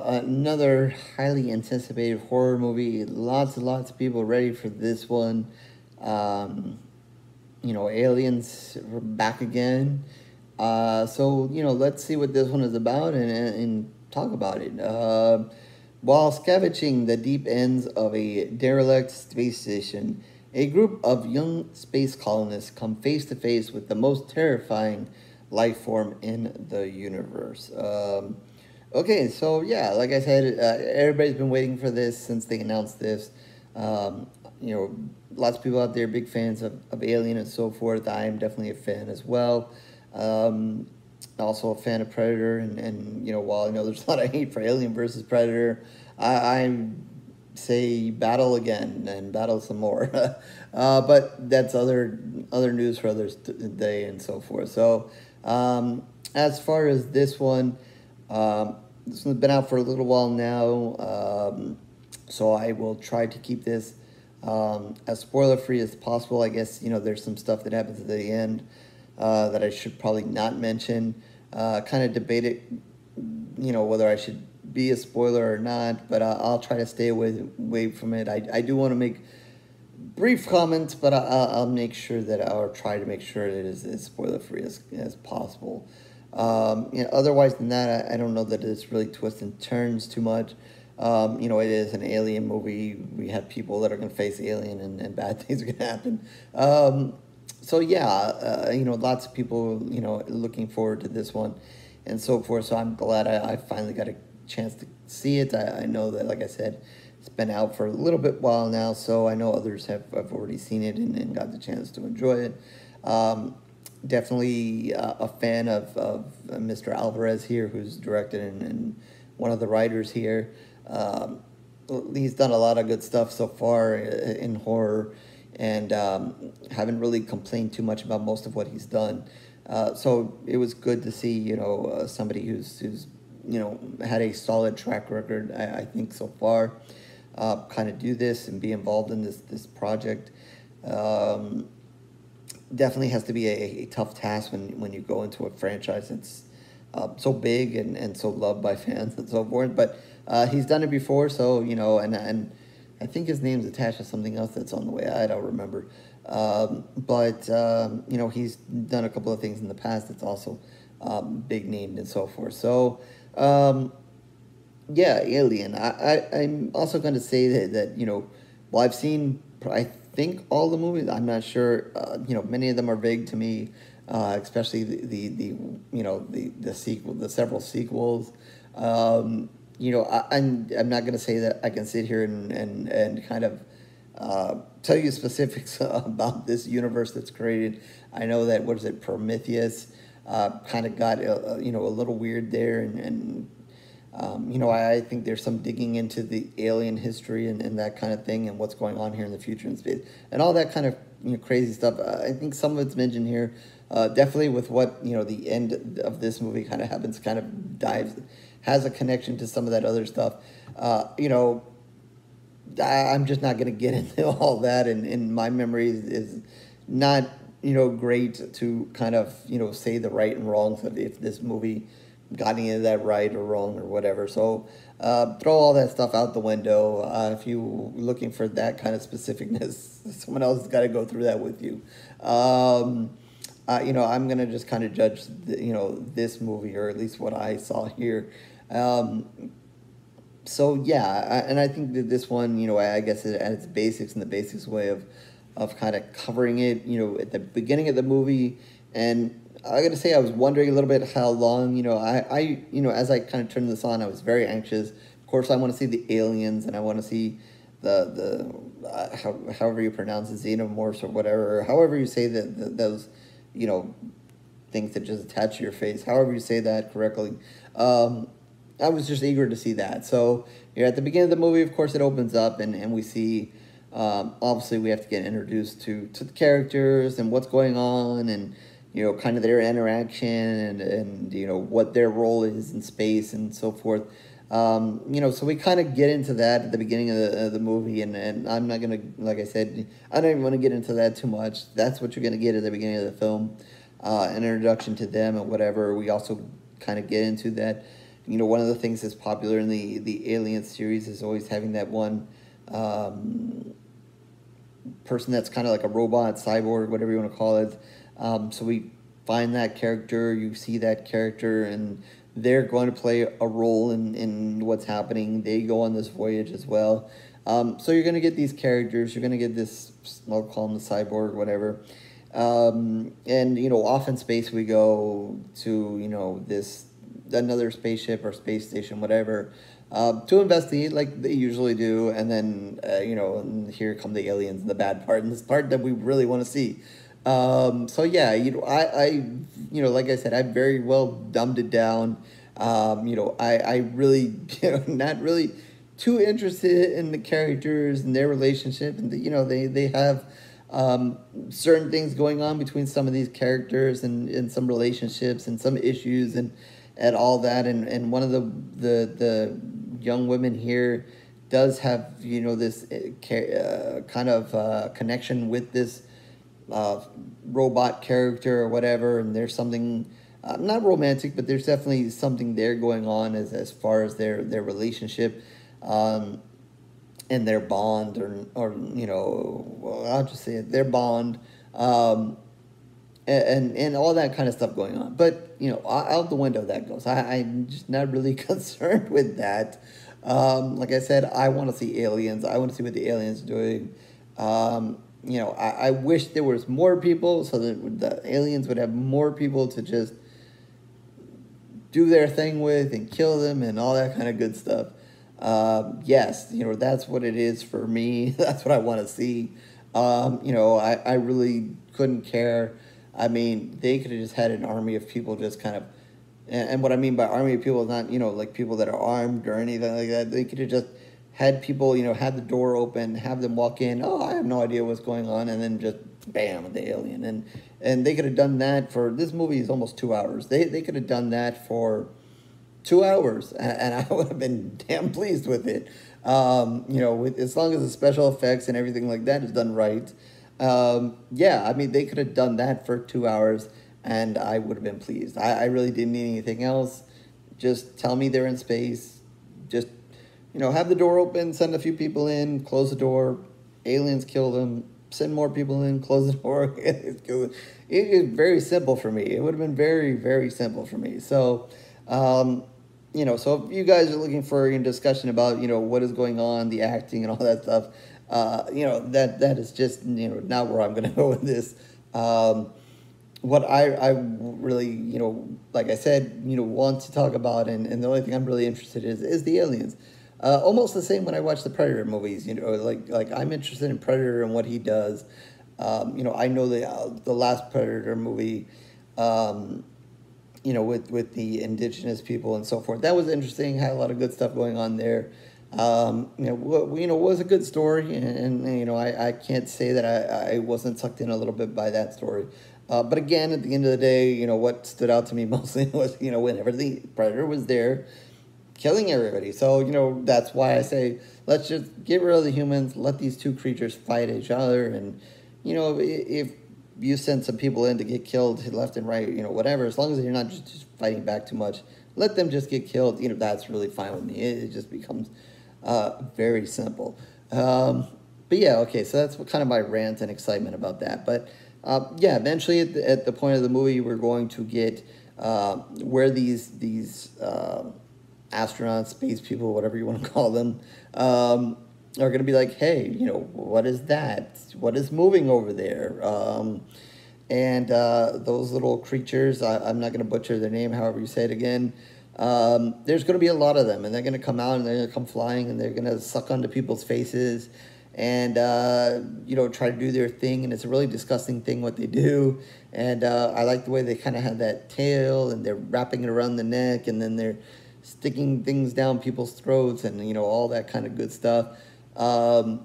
Another highly anticipated horror movie. Lots and lots of people ready for this one. Um, aliens are back again. So let's see what this one is about and talk about it. While scavenging the deep ends of a derelict space station, a group of young space colonists come face to face with the most terrifying life form in the universe. Okay, so yeah, like I said, everybody's been waiting for this since they announced this. Um, Lots of people out there big fans of Alien and so forth. I am definitely a fan as well. Um, Also a fan of Predator, and while I know there's a lot of hate for Alien versus Predator, I say battle again and battle some more. But that's other news for others today and so forth. So as far as this one, this one's been out for a little while now, so I will try to keep this as spoiler free as possible. I guess there's some stuff that happens at the end that I should probably not mention. Kind of debate it, whether I should be a spoiler or not, but I'll try to stay away from it. I do want to make brief comments, but I'll make sure that I'll try to make sure it is as spoiler free as possible. Otherwise than that, I don't know that it's really twists and turns too much. It is an alien movie. We have people that are going to face alien and bad things are going to happen. So yeah, lots of people, looking forward to this one and so forth. So I'm glad I finally got a chance to see it. I know that, like I said, it's been out for a little bit while now, so I know others have already seen it and got the chance to enjoy it. Definitely a fan of Mr. Alvarez here, who's directed and one of the writers here. He's done a lot of good stuff so far in horror, and haven't really complained too much about most of what he's done. So it was good to see, somebody who's had a solid track record, I think, so far, kind of do this and be involved in this project. Definitely has to be a tough task when you go into a franchise that's so big and so loved by fans and so forth. But he's done it before, so, and I think his name's attached to something else that's on the way. I don't remember. But he's done a couple of things in the past that's also big named and so forth. So, yeah, Alien. I'm also going to say that well, I've seen, I think, all the movies. I'm not sure. Many of them are vague to me, especially the sequel, the several sequels. I'm not going to say that I can sit here and kind of tell you specifics about this universe that's created. I know that, what is it, Prometheus kind of got a little weird there, and I think there's some digging into the alien history and that kind of thing and what's going on here in the future in space and all that kind of crazy stuff. I think some of it's mentioned here. Definitely with what the end of this movie kind of happens, kind of has a connection to some of that other stuff. I'm just not going to get into all that, and my memory is not great to kind of say the right and wrongs of if this movie got any of that right or wrong or whatever. So throw all that stuff out the window. If you're looking for that kind of specificness, someone else has got to go through that with you. I'm going to just kind of judge this movie, or at least what I saw here. So yeah, and I think that this one, I guess at its basics, in the basics way of kind of covering it, at the beginning of the movie. And I got to say, I was wondering a little bit how long, I as I kind of turned this on, I was very anxious. Of course, I want to see the aliens, and I want to see however you pronounce it, xenomorphs or whatever, or however you say those, things that just attach to your face, however you say that correctly. I was just eager to see that. So you're at the beginning of the movie, of course, it opens up, and we see, obviously, we have to get introduced to the characters and what's going on, and kind of their interaction and what their role is in space and so forth. So we kind of get into that at the beginning of the movie, and I'm not going to, like I said, I don't even want to get into that too much. That's what you're going to get at the beginning of the film, an introduction to them and whatever. We also kind of get into that one of the things that's popular in the Alien series is always having that one person that's kind of like a robot, cyborg, whatever you want to call it. So we find that character, you see that character, and they're going to play a role in what's happening. They go on this voyage as well. So you're going to get these characters, you're going to get this, I'll call them the cyborg, whatever. And, off in space we go to, this, another spaceship or space station, whatever, to investigate like they usually do. And then, and here come the aliens and the bad part, and this part that we really want to see. So yeah, I like I said, I very well dumbed it down. I really, not really too interested in the characters and their relationship, and they have certain things going on between some of these characters and some relationships and some issues and all that, and one of the young women here does have this kind of connection with this robot character or whatever, and there's something not romantic, but there's definitely something there going on as far as their relationship and their bond, or well, I'll just say it, their bond, and all that kind of stuff going on. But out the window that goes. I'm just not really concerned with that. Like I said, I want to see aliens. I want to see what the aliens are doing. I wish there was more people so that the aliens would have more people to just do their thing with and kill them and all that kind of good stuff. Yes, that's what it is for me. That's what I want to see. I really couldn't care. I mean, they could have just had an army of people just kind of, and what I mean by army of people is not, like people that are armed or anything like that. They could have just had people, had the door open, have them walk in. Oh, I have no idea what's going on. And then just bam, the alien. And they could have done that for, this movie is almost 2 hours. They could have done that for 2 hours. And I would have been damn pleased with it. As long as the special effects and everything like that is done right. Yeah, I mean, they could have done that for 2 hours and I would have been pleased. I really didn't need anything else. Just tell me they're in space. Just, have the door open, send a few people in, close the door, aliens kill them, send more people in, close the door. It is very simple for me. It would have been very, very simple for me. So, so if you guys are looking for a discussion about, what is going on, the acting and all that stuff, that is just, not where I'm going to go with this. What I really, like I said, want to talk about, and the only thing I'm really interested in is the aliens. Almost the same when I watch the Predator movies, like I'm interested in Predator and what he does. I know the last Predator movie, with the indigenous people and so forth. That was interesting, had a lot of good stuff going on there. Was a good story, and I can't say that I wasn't sucked in a little bit by that story. But again, at the end of the day, what stood out to me mostly was, whenever the Predator was there, killing everybody. So, that's why I say, let's just get rid of the humans, let these two creatures fight each other, and, if you send some people in to get killed left and right, whatever, as long as you're not just fighting back too much, let them just get killed, that's really fine with me. It just becomes very simple. But yeah, okay, so that's kind of my rant and excitement about that. But yeah, eventually at the point of the movie, we're going to get where these astronauts, space people, whatever you want to call them, are going to be like, hey, what is that? What is moving over there? And those little creatures, I'm not going to butcher their name, however you say it again. There's going to be a lot of them, and they're going to come out, and they're going to come flying, and they're going to suck onto people's faces, and, try to do their thing, and it's a really disgusting thing what they do, and I like the way they kind of have that tail, and they're wrapping it around the neck, and then they're sticking things down people's throats, and, all that kind of good stuff. Love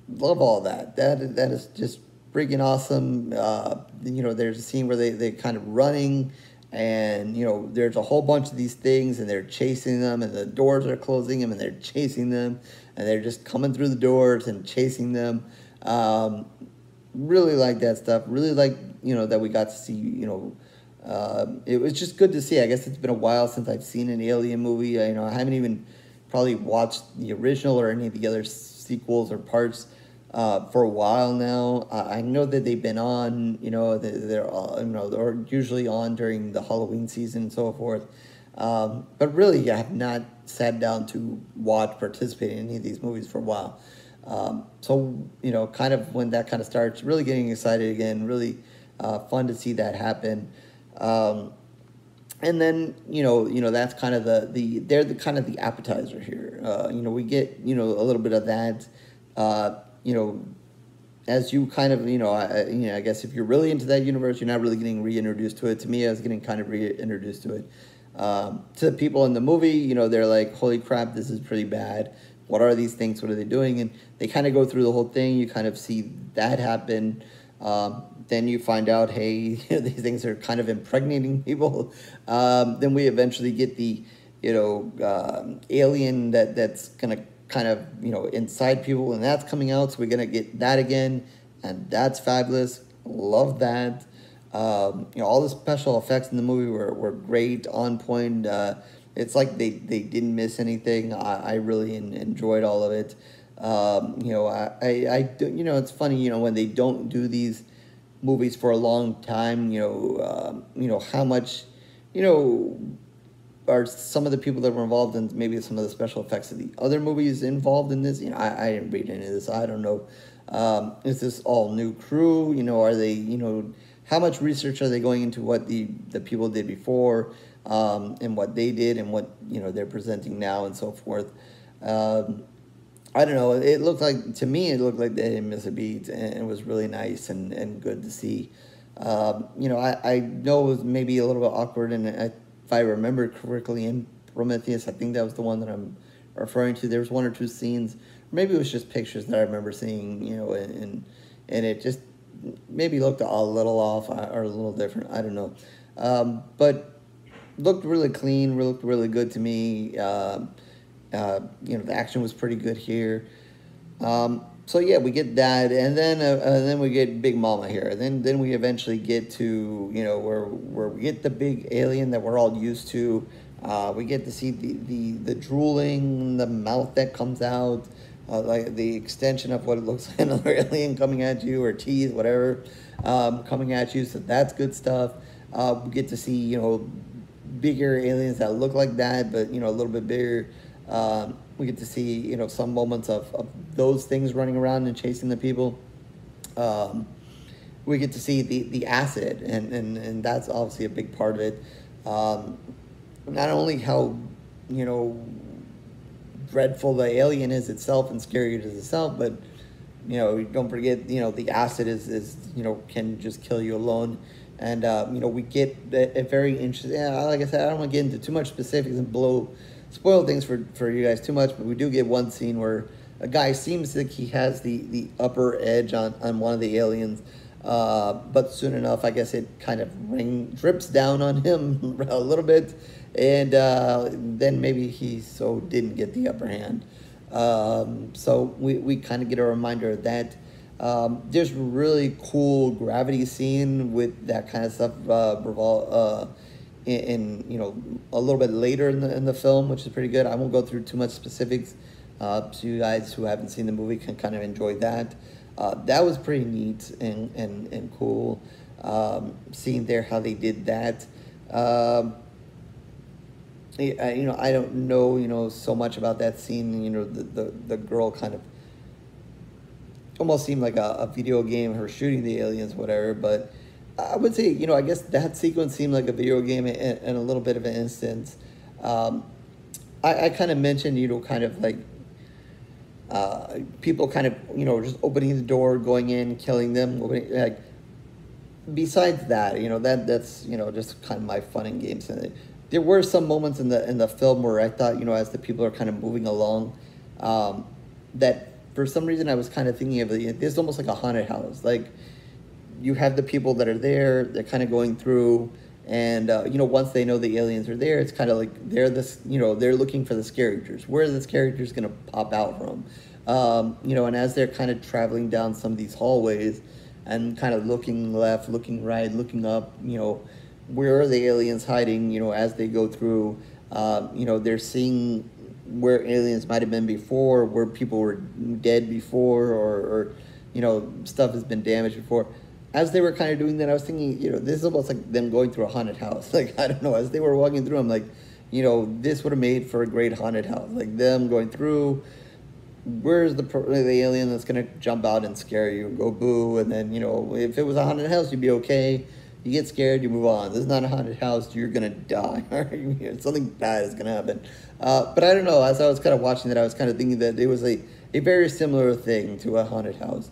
all that. That is just freaking awesome. There's a scene where they're kind of running, and, there's a whole bunch of these things, and they're chasing them, and the doors are closing them, and they're chasing them, and they're just coming through the doors and chasing them. Really like that stuff. Really like, that we got to see, It was just good to see. I guess it's been a while since I've seen an Alien movie. I haven't even probably watched the original or any of the other sequels or parts for a while now. I know that they've been on, they're they're usually on during the Halloween season and so forth. But really, I have not sat down to participate in any of these movies for a while. So, kind of when that kind of starts, really getting excited again, really fun to see that happen. And then, that's kind of they're the kind of the appetizer here. We get, a little bit of that, as you kind of, I guess if you're really into that universe, you're not really getting reintroduced to it. To me, I was getting kind of reintroduced to it. To the people in the movie, they're like, holy crap, this is pretty bad. What are these things? What are they doing? And they kind of go through the whole thing. You kind of see that happen. Then you find out, hey, these things are kind of impregnating people. Then we eventually get the, alien that's going to kind of, inside people, and that's coming out. So we're going to get that again, and that's fabulous. Love that. All the special effects in the movie were great, on point. It's like they didn't miss anything. I really enjoyed all of it. I do, it's funny, when they don't do these movies for a long time, how much, are some of the people that were involved in maybe some of the special effects of the other movies involved in this. I didn't read any of this. I don't know. Is this all new crew? Are they, how much research are they going into what the people did before, and what they did and what, they're presenting now and so forth. I don't know. To me, it looked like they didn't miss a beat, and it was really nice and good to see. I know it was maybe a little bit awkward, and if I remember correctly, in Prometheus, I think that was the one that I'm referring to. There was one or two scenes, maybe it was just pictures that I remember seeing, and it just maybe looked a little off or a little different. I don't know. But looked really clean, looked really good to me. The action was pretty good here. So yeah, we get that, and then we get Big Mama here. Then we eventually get to where we get the big alien that we're all used to. We get to see the drooling, the mouth that comes out, like the extension of what it looks like another alien coming at you, or teeth, whatever, coming at you. So that's good stuff. We get to see bigger aliens that look like that, but a little bit bigger. We get to see, some moments of those things running around and chasing the people. We get to see the acid, and that's obviously a big part of it. Not only how, dreadful the alien is itself and scary it is itself, but, don't forget, the acid is can just kill you alone. And, we get a very interesting, like I said, I don't want to get into too much specifics and spoil things for you guys too much, but we do get one scene where a guy seems like he has the upper edge on one of the aliens, but soon enough, I guess it kind of drips down on him a little bit, and then maybe he didn't get the upper hand. So we kind of get a reminder of that. There's a really cool gravity scene with that kind of stuff in a little bit later in the film, which is pretty good. I won't go through too much specifics, so you guys who haven't seen the movie can kind of enjoy that. That was pretty neat and cool, seeing there how they did that. I don't know so much about that scene. The girl kind of almost seemed like a video game, her shooting the aliens, whatever, but I would say, I guess that sequence seemed like a video game in a little bit of an instance. I kind of mentioned, kind of like people kind of, just opening the door, going in, killing them. Besides that, that's, just kind of my fun and games in it. There were some moments in the film where I thought, as the people are kind of moving along, that for some reason I was kind of thinking of it, this almost like a haunted house. Like, you have the people that are there, they're kind of going through, and, once they know the aliens are there, it's kind of like they're looking for the characters. Where are the characters going to pop out from? And as they're kind of traveling down some of these hallways and kind of looking left, looking right, looking up, where are the aliens hiding, as they go through. They're seeing where aliens might have been before, where people were dead before, or stuff has been damaged before. As they were kind of doing that, I was thinking, this is almost like them going through a haunted house. Like, I don't know, as they were walking through, I'm like, this would have made for a great haunted house. Like, them going through, where's the alien that's going to jump out and scare you, go boo, and then, if it was a haunted house, you'd be okay. You get scared, you move on. This is not a haunted house, you're going to die. Something bad is going to happen. But I don't know, as I was kind of watching that, I was kind of thinking that it was a very similar thing to a haunted house.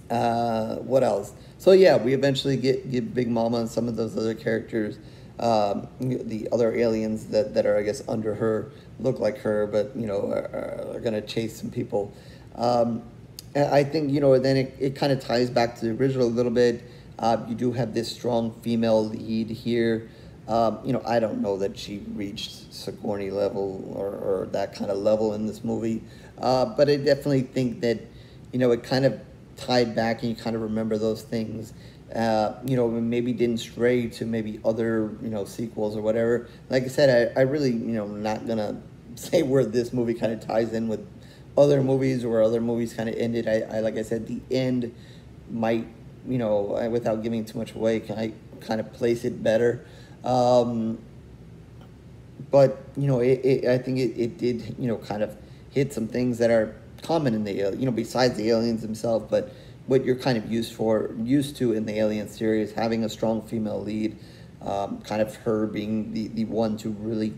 What else? So yeah, we eventually get Big Mama and some of those other characters. The other aliens that are, I guess, under her, look like her, but, are going to chase some people. I think, then it kind of ties back to the original a little bit. You do have this strong female lead here. I don't know that she reached Sigourney level or that kind of level in this movie. But I definitely think that, it kind of tied back and you kind of remember those things. Maybe didn't stray to maybe other, sequels or whatever. Like I said, I really, not going to say where this movie kind of ties in with other movies or where other movies kind of ended. I like I said, the end might, without giving too much away, I kind of place it better. But, I think it did, kind of hit some things that are common in the, besides the aliens themselves, but what you're kind of used to in the Alien series, having a strong female lead, kind of her being the one to really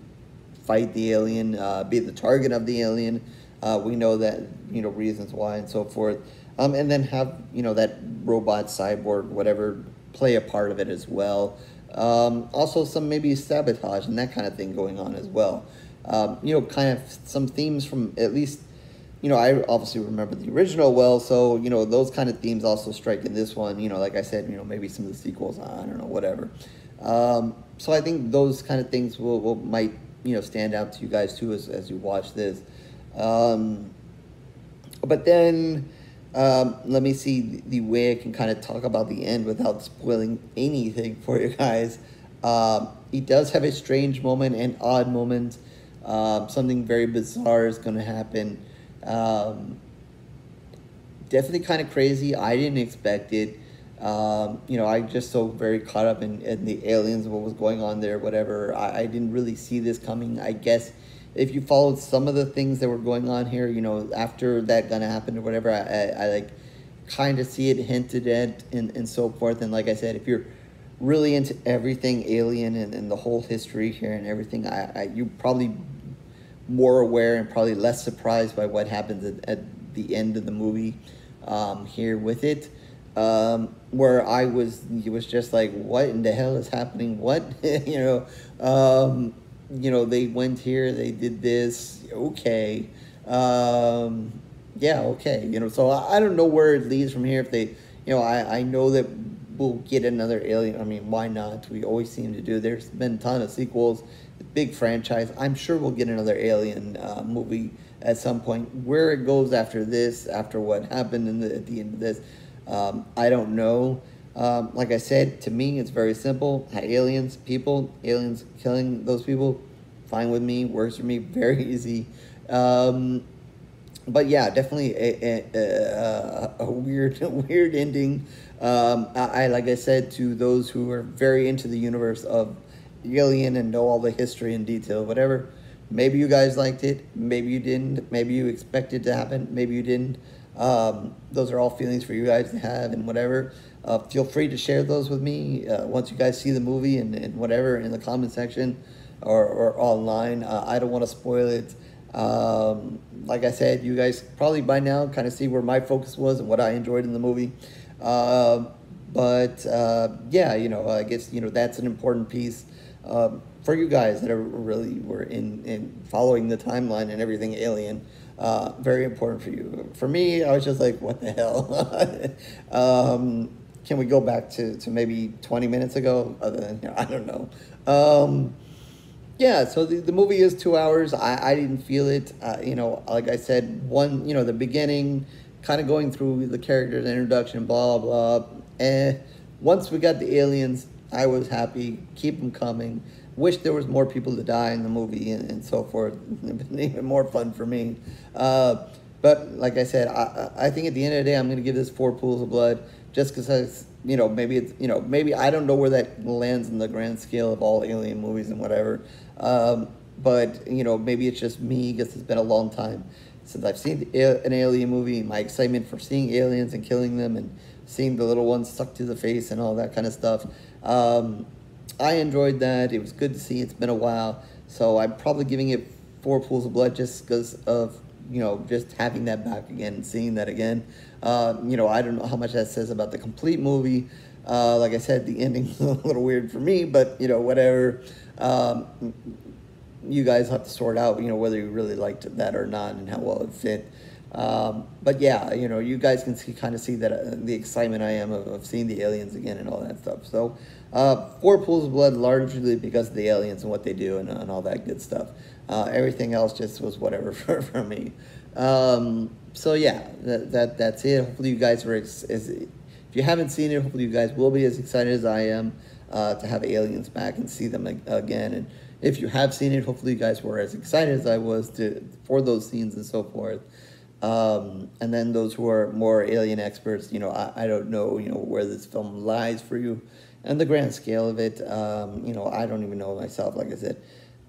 fight the alien, be the target of the alien. We know that, reasons why and so forth. And then have, that robot, cyborg, whatever, play a part of it as well. Also some maybe sabotage and that kind of thing going on as well. Kind of some themes from at least, I obviously remember the original well, so, those kind of themes also strike in this one, like I said, maybe some of the sequels, I don't know, whatever. So I think those kind of things might, stand out to you guys too as you watch this. But then, let me see the way I can kind of talk about the end without spoiling anything for you guys. He does have a strange moment, an odd moment. Something very bizarre is going to happen. Definitely kind of crazy. I didn't expect it. I just so very caught up in the aliens and what was going on there, whatever. I didn't really see this coming. I guess if you followed some of the things that were going on here, after that gonna happen or whatever, I like kind of see it hinted at and so forth. And like I said, if you're really into everything alien and the whole history here and everything, you probably more aware and probably less surprised by what happens at the end of the movie here with it. Where it was just like, what in the hell is happening? What? They went here, they did this, okay. Yeah, okay. So I don't know where it leads from here. If they, I know that we'll get another Alien. I mean, why not? We always seem to do. There's been a ton of sequels, big franchise. I'm sure we'll get another Alien movie at some point. Where it goes after this, after what happened at the end of this, I don't know. Like I said, to me, it's very simple. Aliens killing those people, fine with me, works for me, very easy. But yeah, definitely a weird ending. Like I said, to those who are very into the universe of Alien and know all the history and detail, whatever. Maybe you guys liked it. Maybe you didn't. Maybe you expected it to happen. Maybe you didn't. Those are all feelings for you guys to have and whatever. Feel free to share those with me once you guys see the movie and whatever in the comment section or online. I don't want to spoil it. Like I said, you guys probably by now kind of see where my focus was and what I enjoyed in the movie. Yeah, I guess, that's an important piece for you guys that were in following the timeline and everything Alien. Very important for you. For me, I was just like, what the hell? Can we go back to maybe 20 minutes ago? Other than, I don't know. Yeah, so the movie is 2 hours. I didn't feel it. Like I said, the beginning, kind of going through the characters, introduction, blah, blah. Once we got the aliens, I was happy. Keep them coming. Wish there was more people to die in the movie and so forth. Even more fun for me. But like I said, I think at the end of the day, I'm going to give this 4 pools of blood just because, maybe it's, maybe I don't know where that lands in the grand scale of all Alien movies and whatever. But, maybe it's just me because it's been a long time since I've seen an Alien movie. My excitement for seeing aliens and killing them and seeing the little ones stuck to the face and all that kind of stuff. I enjoyed that. It was good to see. It's been a while. So I'm probably giving it 4 pools of blood just because of, just having that back again and seeing that again. I don't know how much that says about the complete movie. Like I said, the ending's a little weird for me, but, whatever. You guys have to sort out, whether you really liked that or not and how well it fit. But yeah, you guys can kind of see that the excitement I am of seeing the aliens again and all that stuff. So 4 pools of blood largely because of the aliens and what they do and all that good stuff. Everything else just was whatever for me. So yeah, that's it. Hopefully you guys were, if you haven't seen it, hopefully you guys will be as excited as I am to have aliens back and see them again. And if you have seen it, hopefully you guys were as excited as I was for those scenes and so forth. And then those who are more alien experts, I don't know, where this film lies for you and the grand scale of it. I don't even know myself, like I said.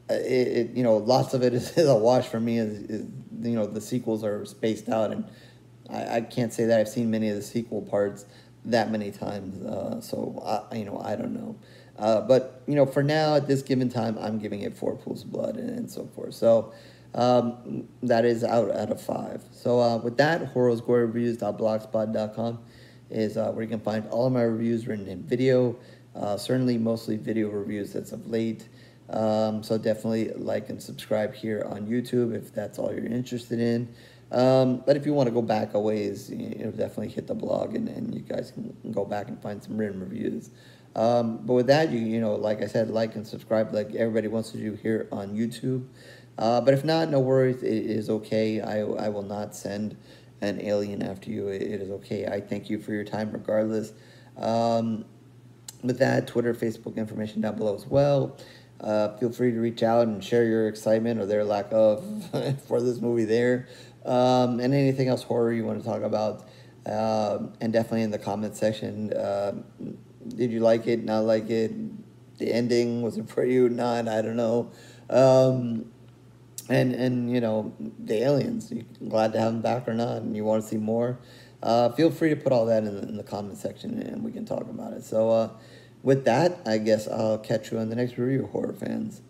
Lots of it is a wash for me. The sequels are spaced out, and I can't say that I've seen many of the sequel parts that many times. I don't know. But for now, at this given time, I'm giving it 4 pools of blood and so forth. So that is out of 5. So with that, horrorgoreReviews.blogspot.com is where you can find all of my reviews written in video. Certainly, mostly video reviews as of late. So definitely like and subscribe here on YouTube if that's all you're interested in. But if you want to go back a ways, definitely hit the blog and you guys can go back and find some written reviews. But with that, like I said, like and subscribe like everybody wants to do here on YouTube. But if not, no worries. It is okay. I will not send an alien after you. It is okay. I thank you for your time regardless. With that, Twitter, Facebook information down below as well. Feel free to reach out and share your excitement or their lack of for this movie there. And anything else horror you want to talk about. And definitely in the comment section. Did you like it, not like it? The ending, was it for you, not? I don't know. And the aliens, you glad to have them back or not, and you want to see more, feel free to put all that in the comment section and we can talk about it. So with that, I guess I'll catch you on the next review, horror fans.